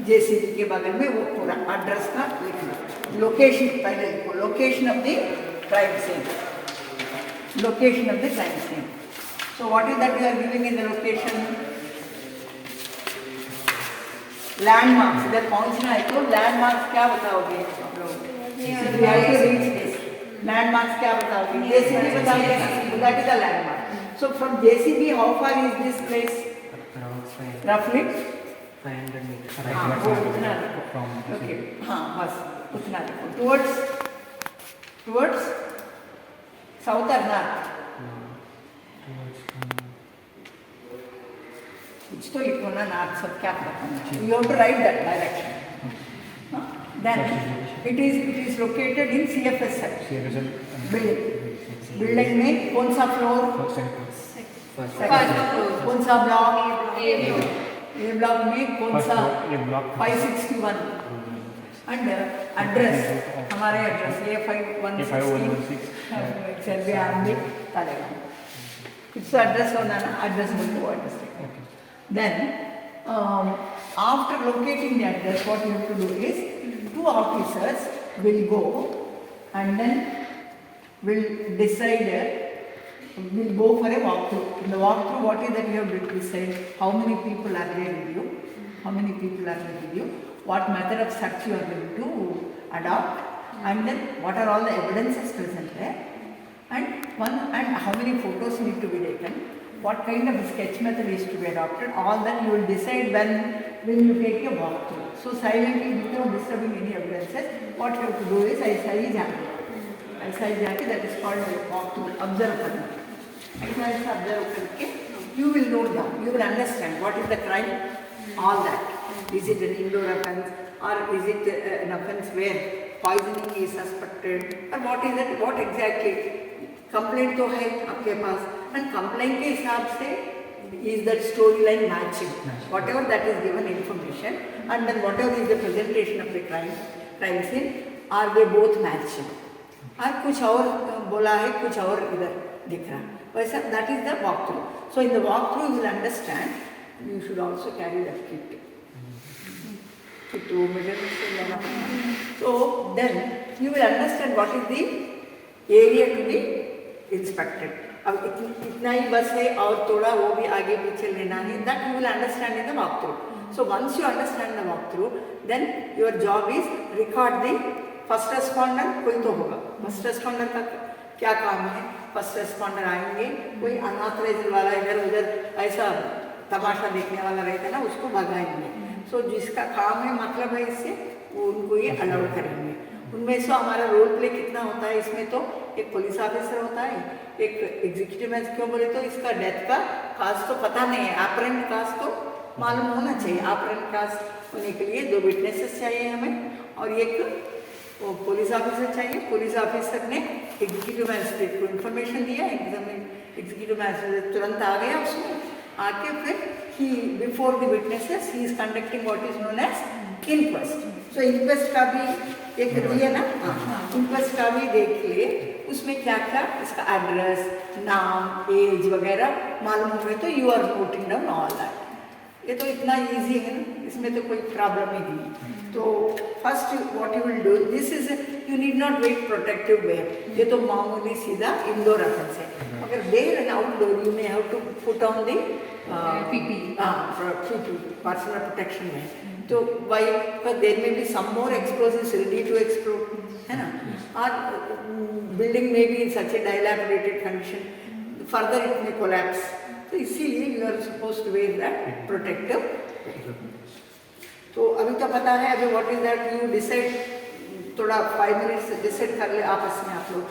JCB के बगल में वो पूरा एड्रेस का लिखना, लोकेशन पहले लिखो, location of the crime scene, location of the crime scene. So what is that you are giving in the location? Landmarks. इधर पहुंचना है तो लैंडमार्क्स क्या बताओगे आप लोग? लैंडमार्क्स क्या बताओगे? जेसीबी बताओगे, that is the landmark. So from JCB how far is this place? Roughly 500 meters. Okay, हाँ बस उतना लिखो. Towards south or north? कुछ तो लिखो ना, नॉर्थ सब क्या पता. You have to write that direction. Then it is located in CFS building. Building में कौन सा फ्लोर? कौन सा ब्लॉक? ए ब्लॉक में कौन सा? 561. एंड एड्रेस हमारे एड्रेस A5116 इट्स एड्रेस होना ना, एड्रेस बोलो address. Then after locating the address, what you have to do is 2 officers will go and then will decide, will go for a walkthrough. In the walkthrough, what is that you have to decide? How many people are there with you? How many people are there with you? What method of search you are going to adopt? And then what are all the evidences present there? And how many photos need to be taken? What kind of sketch method is to be adopted? All that you will decide when you take a walkthrough. So silently, without disturbing any evidences, what you have to do is ऐसा ही जाके that is called walkthrough. Observe करना. ऐसा observe करके you will note down. You will understand what is the crime. All that. Is it an indoor offence or is it an offence where poisoning is suspected? Or what is it? What exactly? Complaint तो है आपके पास. And complaint के हिसाब से is that storyline matching, whatever that is given information, and then whatever is the presentation of the crime scene, are they both matching? और कुछ और बोला है, कुछ और इधर दिख रहा है, वैसा that is the walkthrough. So in the walkthrough you will understand. You should also carry that kit. So then you will understand what is the area to be inspected. अब इतना ही बस है और थोड़ा वो भी आगे पीछे लेना है. That you will understand in the walkthrough. So once you understand the walkthrough, then your job is record the first responder. कोई तो होगा first responder का क्या काम है? First responder आएंगे, कोई अनऑथराइज्ड वाला इधर उधर ऐसा तमाशा देखने वाला रहता है ना, उसको भगाएंगे. So जिसका काम है मतलब है इससे वो उनको ये अलाउ करेंगे. उनमें से हमारा रोल प्ले कितना होता है इसमें? तो एक पुलिस ऑफिसर होता है, एक एग्जीक्यूटिव मैच. क्यों बोले तो इसका डेथ का काज तो पता नहीं है, एपरेंट काज तो मालूम होना चाहिए. एपरेंट काज होने के लिए 2 विटनेसेस चाहिए हमें और एक पुलिस ऑफिसर चाहिए. पुलिस ऑफिसर ने एग्जीक्यूटिव मैजिस्ट्रेट को इन्फॉर्मेशन दिया, एग्जीक्यूटिव मैजिस्ट्रेट तुरंत आ गया, उसमें आके फिर he before the witnesses he is conducting what is known as inquest. So inquest का भी एक दिया ना, इंक्वेस्ट का भी देख लिए, उसमें क्या क्या इसका एड्रेस, नाम, एज वगैरह मालूम हो गए तो you are noting down all that. ये तो इतना इजी है ना, इसमें तो कोई प्रॉब्लम ही नहीं. तो first what you will do, this is you need not wait protective wear. ये तो मामूली सीधा इंडोर ऑफेंस है. अगर there and outdoor you may have to put on the PP personal protection wear. तो वाई देर में भी some more explosives ready to explode है ना, और बिल्डिंग में भी such a dilapidated condition, further it may collapse. तो इसीलिए you are suppose to where that protective. तो अभी तो पता है, अभी what is that you decide, थोड़ा 5 मिनट्स डिसाइड कर ले आपस में आप लोग.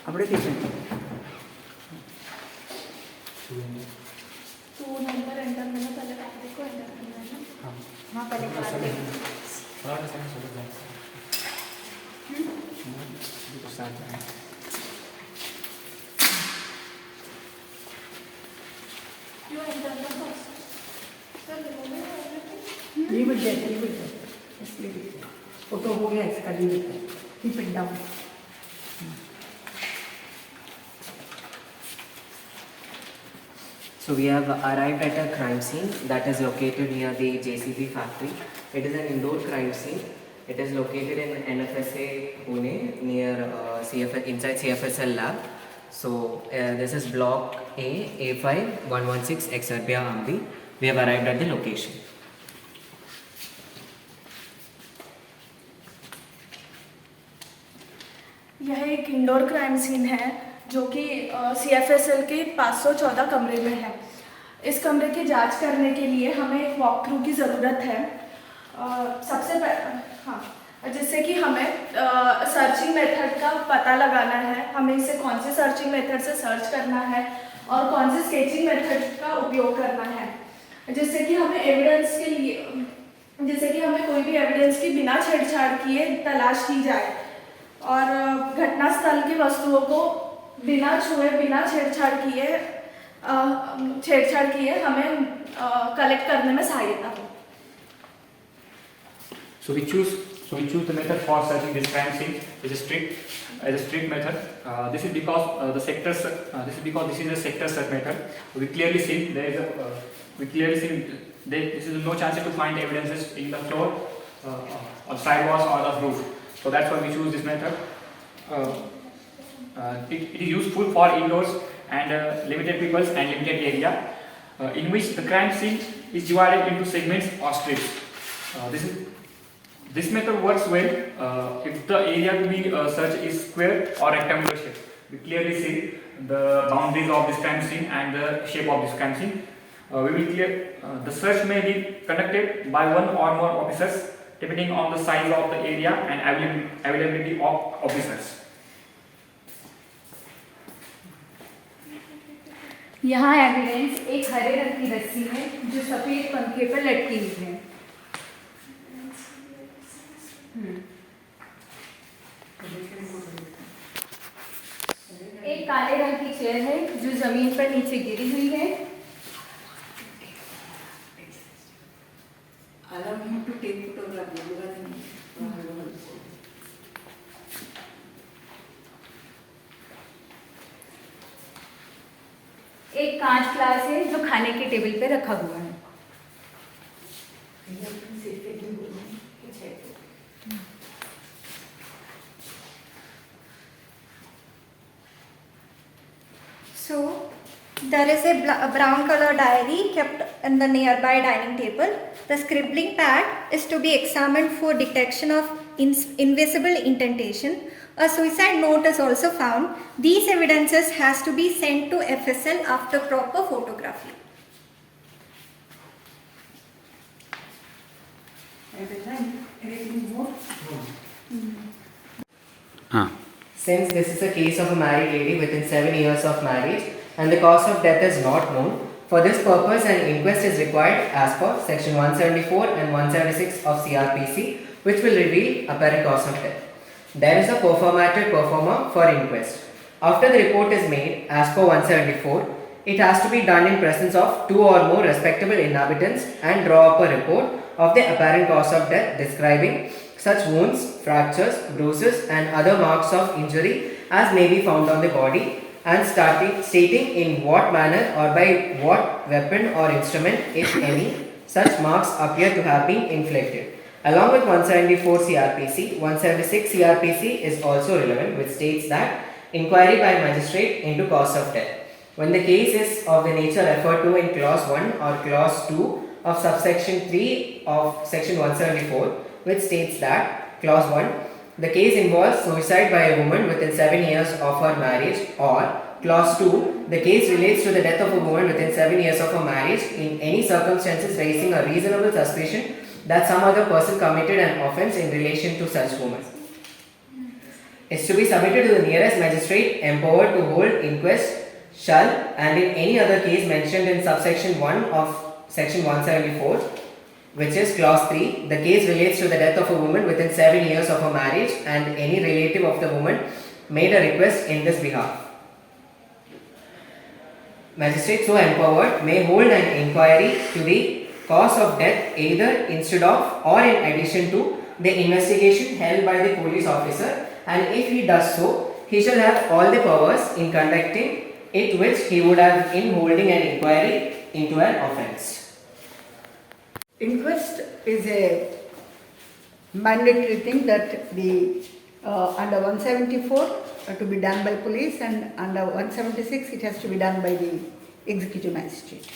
આપણે किचन तो नंबर एंटर करना, पहले कार्तिक को एंटर करना है ना. हाँ पहले Kartik. You enter the first. Sir, remove everything. Leave it there, leave it there. Just leave it there. Photo हो गया इसका, leave it there. Keep it down. So we have arrived at a crime scene that is located near the JCB factory. It is an indoor crime scene. It is located in NFSA Pune near inside CFSL lab. So this is block A, A5, 116 Exerbia Ambi. We have arrived at the location. यह एक indoor crime scene है जो कि CFSL के 514 कमरे में है। इस कमरे की जांच करने के लिए हमें एक वॉक थ्रू की ज़रूरत है। जिससे कि हमें सर्चिंग मेथड का पता लगाना है, हमें इसे कौन से सर्चिंग मेथड से सर्च करना है और कौन से स्केचिंग मेथड का उपयोग करना है, जिससे कि हमें एविडेंस के लिए कोई भी एविडेंस की बिना छेड़छाड़ किए तलाश की जाए और घटनास्थल की वस्तुओं को बिना छुए बिना छेड़छाड़ किए हमें कलेक्ट करने में सहायता हो। So we choose the method for searching this crime scene is a strict method. This is because this is a sector search method. We clearly see there is no chance to find evidences in the floor, or sidewalls or the roof. So that's why we choose this method. It is useful for indoors and limited peoples and limited area, in which the crime scene is divided into segments or strips. This method works well if the area to be searched is square or rectangular shape. We clearly see the boundaries of this crime scene and the shape of this crime scene. The search may be conducted by one or more officers depending on the size of the area and availability of officers. यहाँ evidence एक हरे रंग की रस्सी है जो सफेद पंखे पर लटकी हुई है। एक काले रंग की चेयर है जो जमीन पर नीचे गिरी हुई है। Allow him to take photograph. एक कांच ग्लास है जो खाने के टेबल पे रखा हुआ है। So there is a brown color diary kept in the nearby dining table. The scribbling pad is to be examined for detection of invisible indentation. A suicide note is also found. These evidences has to be sent to FSL after proper photography. Anything more? Since this is a case of a married lady within 7 years of marriage and the cause of death is not known, for this purpose an inquest is required as per section 174 and 176 of CRPC, which will reveal apparent cause of death. There is a performer for inquest. After the report is made as per 174, it has to be done in presence of 2 or more respectable inhabitants and draw up a report of the apparent cause of death describing such wounds, fractures, bruises and other marks of injury as may be found on the body, and stating in what manner or by what weapon or instrument, if any, such marks appear to have been inflicted. Along with 174 CRPC, 176 CRPC is also relevant, which states that inquiry by magistrate into cause of death. When the case is of the nature referred to in clause 1 or clause 2 of subsection 3 of section 174, which states that clause 1, the case involves suicide by a woman within 7 years of her marriage, or clause 2, the case relates to the death of a woman within 7 years of her marriage in any circumstances raising a reasonable suspicion that some other person committed an offence in relation to such woman, is to be submitted to the nearest magistrate empowered to hold inquest, shall, and in any other case mentioned in subsection 1 of section 174, which is clause 3. The case relates to the death of a woman within 7 years of her marriage and any relative of the woman made a request in this behalf. Magistrate so empowered may hold an inquiry to the cause of death either instead of or in addition to the investigation held by the police officer, and if he does so, he shall have all the powers in conducting it which he would have in holding an inquiry into an offence. Inquest is a mandatory thing that the under 174 to be done by police, and under 176 it has to be done by the executive magistrate.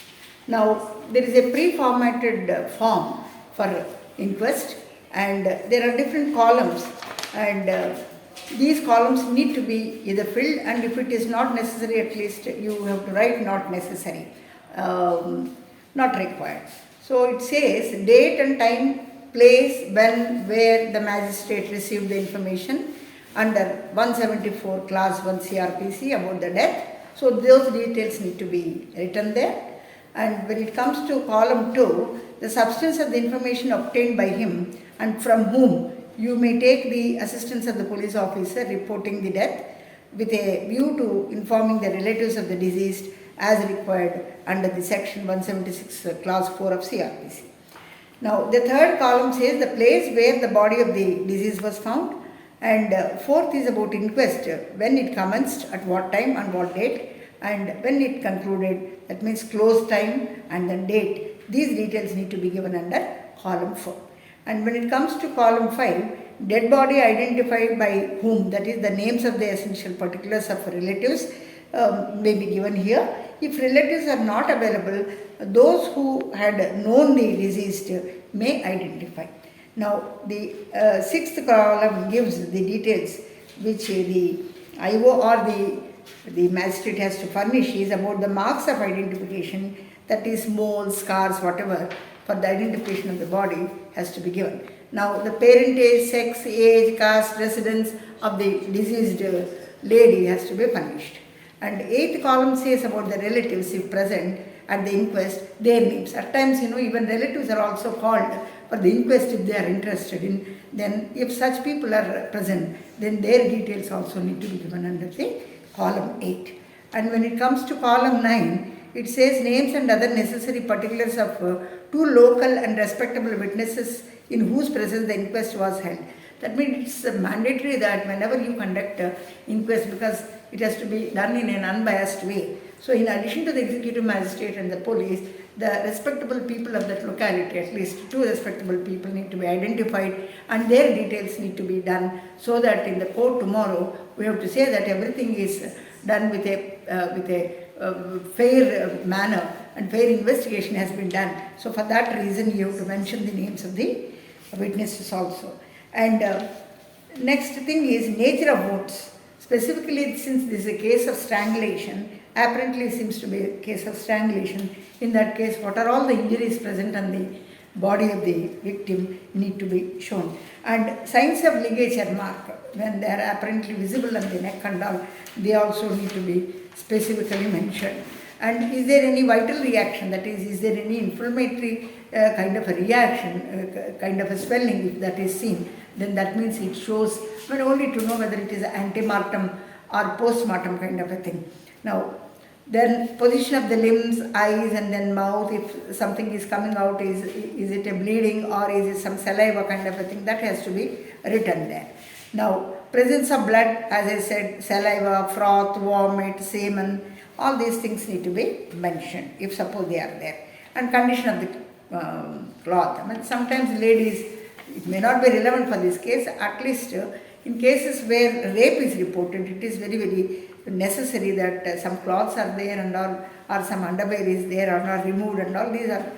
Now there is a pre-formatted form for inquest, and there are different columns, and these columns need to be either filled, and if it is not necessary, at least you have to write not necessary, not required. So it says date and time, place, when, where the magistrate received the information under 174 class 1 CRPC about the death. So those details need to be written there. And when it comes to column 2, the substance of the information obtained by him and from whom you may take the assistance of the police officer reporting the death with a view to informing the relatives of the deceased as required under the section 176 clause 4 of CRPC. Now the third column says the place where the body of the deceased was found, and fourth is about inquest, when it commenced, at what time and what date, and when it concluded, that means close time and then date. These details need to be given under column 4. And when it comes to column 5, dead body identified by whom, that is the names of the essential particulars of relatives may be given here. If relatives are not available, those who had known the deceased may identify. Now the sixth column gives the details which the IO or the magistrate has to furnish is about the marks of identification, that is moles, scars, whatever, for the identification of the body has to be given. Now the parentage, sex, age, caste, residence of the deceased lady has to be furnished. And eighth column says about the relatives, if present at the inquest, their names. At times, even relatives are also called for the inquest if they are interested in. Then if such people are present, then their details also need to be given under the column 8. And when it comes to column 9, it says names and other necessary particulars of 2 local and respectable witnesses in whose presence the inquest was held. That means it's mandatory that whenever you conduct an inquest, because it has to be done in an unbiased way. So in addition to the executive magistrate and the police, the respectable people of that locality, at least 2 respectable people, need to be identified and their details need to be done, so that in the court tomorrow we have to say that everything is done with a fair manner and fair investigation has been done. So for that reason you have to mention the names of the witnesses also. And next thing is nature of wounds. Specifically, since this is a case of strangulation, apparently seems to be a case of strangulation. In that case, what are all the injuries present on the body of the victim need to be shown. And signs of ligature mark, when they are apparently visible on the neck and all, they also need to be specifically mentioned. And is there any vital reaction, that is there any inflammatory kind of a reaction, kind of a swelling, if that is seen, then that means it shows, but only to know whether it is antemortem or post-mortem kind of a thing. Now, then position of the limbs, eyes and then mouth, if something is coming out, is it a bleeding or is it some saliva kind of a thing, that has to be written there. Now, presence of blood, as I said, saliva, froth, vomit, semen, all these things need to be mentioned if suppose they are there. And condition of the cloth. I mean, sometimes ladies, it may not be relevant for this case, at least in cases where rape is reported, it is very, very necessary that some cloths are there and all, or some underwear is there or not removed, and all these are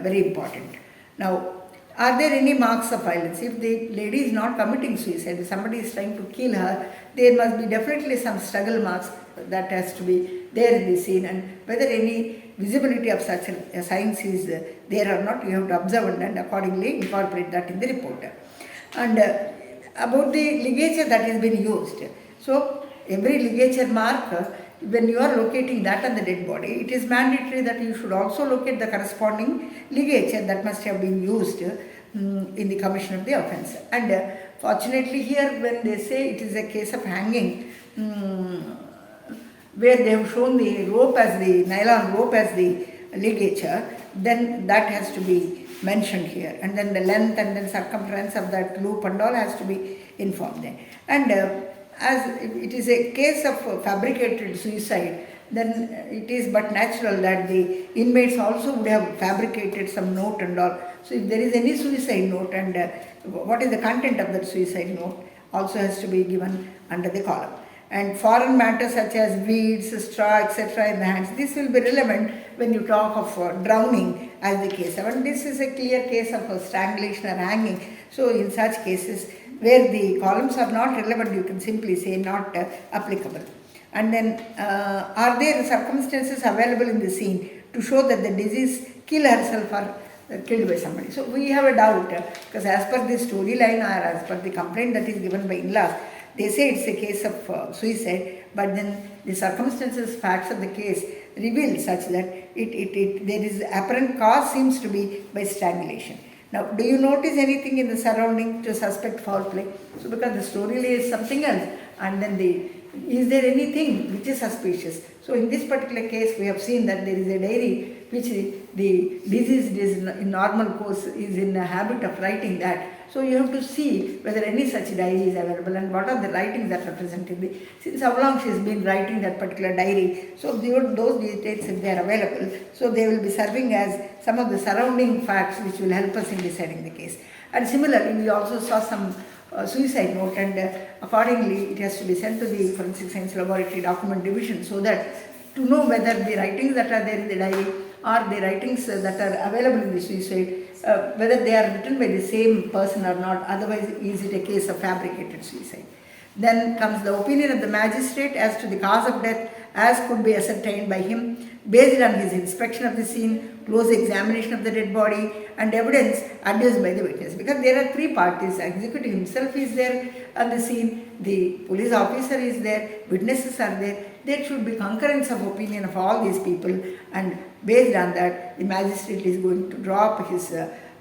very important. Now, are there any marks of violence? If the lady is not committing suicide, if somebody is trying to kill her, there must be definitely some struggle marks that has to be there in the scene, and whether any visibility of such signs is there or not, you have to observe and accordingly incorporate that in the report. And about the ligature that has been used. So, every ligature mark when you are locating that on the dead body, it is mandatory that you should also locate the corresponding ligature that must have been used in the commission of the offence. And fortunately here, when they say it is a case of hanging, where they have shown the rope as the nylon rope as the ligature, then that has to be mentioned here, and then the length and then circumference of that loop and all has to be informed there. And as it is a case of fabricated suicide, then it is but natural that the inmates also would have fabricated some note and all. So if there is any suicide note, and what is the content of that suicide note also has to be given under the column. And foreign matter such as weeds, straw, etc. in the hands, this will be relevant when you talk of drowning as the case. And this is a clear case of strangulation or hanging. So in such cases where the columns are not relevant, you can simply say not applicable. And then are there circumstances available in the scene to show that the deceased killed herself or killed by somebody? So we have a doubt, because as per the storyline or as per the complaint that is given by in-laws, they say it's a case of suicide, but then the circumstances, facts of the case reveal such that there is apparent cause seems to be by strangulation. Now, do you notice anything in the surrounding to suspect foul play? So because the story is something else, and then is there anything which is suspicious? So in this particular case, we have seen that there is a diary which the deceased is in normal course is in the habit of writing that. So you have to see whether any such diary is available and what are the writings that are present in the, since how long she has been writing that particular diary. So those details, if they are available, so they will be serving as some of the surrounding facts which will help us in deciding the case. And similarly, we also saw some suicide note, and accordingly it has to be sent to the Forensic Science Laboratory Document Division, so that to know whether the writings that are there in the diary or the writings that are available in the suicide, whether they are written by the same person or not, otherwise is it a case of fabricated suicide. Then comes the opinion of the magistrate as to the cause of death as could be ascertained by him based on his inspection of the scene, close examination of the dead body, and evidence adduced by the witness. Because there are three parties, executive himself is there on the scene, the police officer is there, witnesses are there. There should be concurrence of opinion of all these people, and based on that, the magistrate is going to draw up his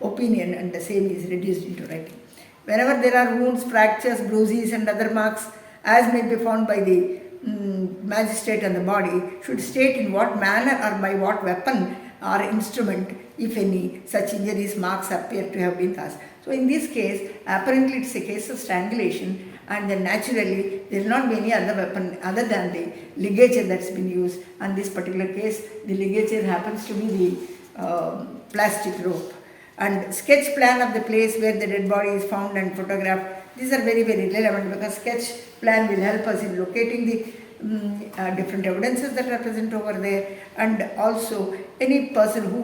opinion, and the same is reduced into writing. Whenever there are wounds, fractures, bruises and other marks as may be found by the magistrate on the body, should state in what manner or by what weapon or instrument, if any, such injuries marks appear to have been caused. So in this case, apparently it's a case of strangulation, and then naturally there will not be any other weapon other than the ligature that's been used. And this particular case, the ligature happens to be the plastic rope. And sketch plan of the place where the dead body is found and photographed. These are very, very relevant, because sketch plan will help us in locating the different evidences that are present over there, and also any person who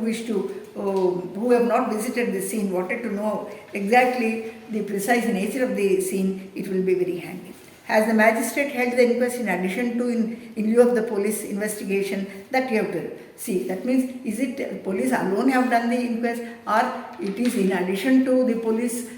who have not visited the scene, wanted to know exactly the precise nature of the scene, it will be very handy. Has the magistrate held the inquest in addition to in lieu of the police investigation? That you have to see. That means, is it police alone have done the inquest, or it is in addition to the police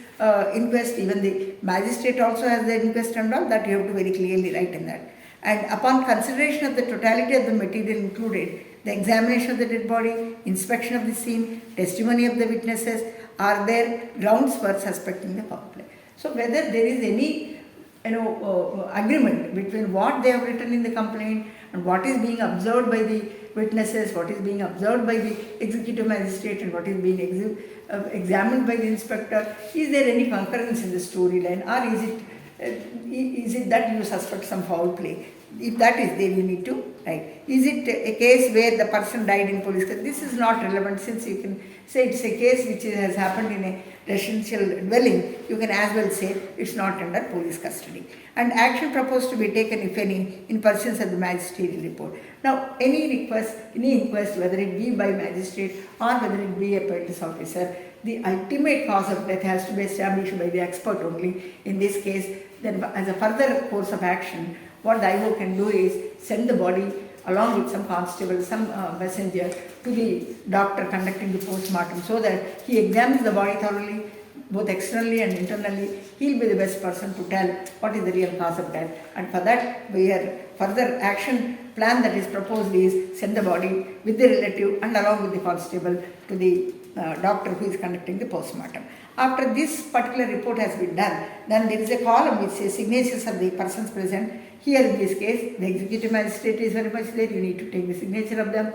inquest, even the magistrate also has the inquest and all? That you have to very clearly write in that. And upon consideration of the totality of the material included, the examination of the dead body, inspection of the scene, testimony of the witnesses, are there grounds for suspecting the foul play? So whether there is any agreement between what they have written in the complaint and what is being observed by the witnesses, what is being observed by the executive magistrate, and what is being examined by the inspector, is there any concurrence in the storyline, or is it that you suspect some foul play? If that is there, you need to write. Is it a case where the person died in police custody? This is not relevant, since you can say it's a case which has happened in a residential dwelling. You can as well say it's not under police custody. And action proposed to be taken, if any, in pursuance of the magisterial report. Now, any inquest, whether it be by magistrate or whether it be a police officer, the ultimate cause of death has to be established by the expert only. In this case, then as a further course of action, what the IO can do is send the body along with some constable, some messenger, to the doctor conducting the post-mortem, so that he examines the body thoroughly, both externally and internally, he'll be the best person to tell what is the real cause of death. And for that, further action plan that is proposed is send the body with the relative and along with the constable to the doctor who is conducting the postmortem. After this particular report has been done, then there is a column which says signatures of the persons present. Here in this case, the executive magistrate is very much there, you need to take the signature of them.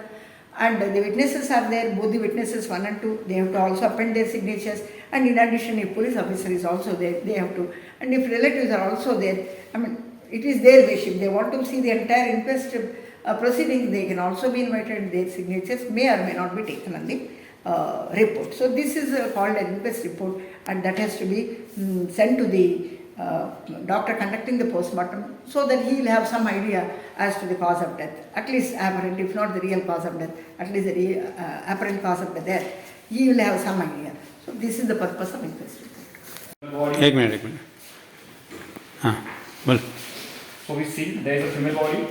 And the witnesses are there, both the witnesses 1 and 2, they have to also append their signatures. And in addition, a police officer is also there, they have to. And if relatives are also there, I mean, it is their wish. If they want to see the entire inquest proceedings, they can also be invited. Their signatures may or may not be taken on the report. So this is called an inquest report, and that has to be sent to the doctor conducting the postmortem, so that he will have some idea as to the cause of death, at least apparent, if not the real cause of death, at least the apparent cause of the death, he will have some idea. So this is the purpose of inquest report. एक minute हाँ बोल So we see there is a female body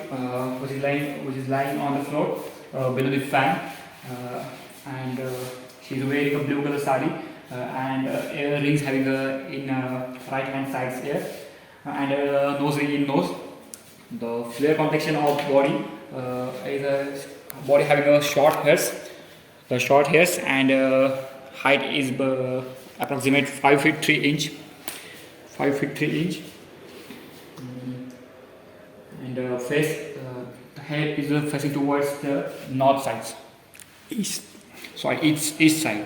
which is lying on the floor below the fan, and she is wearing a blue color sari and earrings having in right hand sides here, and nose ring in nose. The flare complexion of body is a body having a short hairs, and height is approximate 5 feet 3 inch. 5 feet 3 inch. And face, the head is facing towards the north sides. East. Sorry, east side.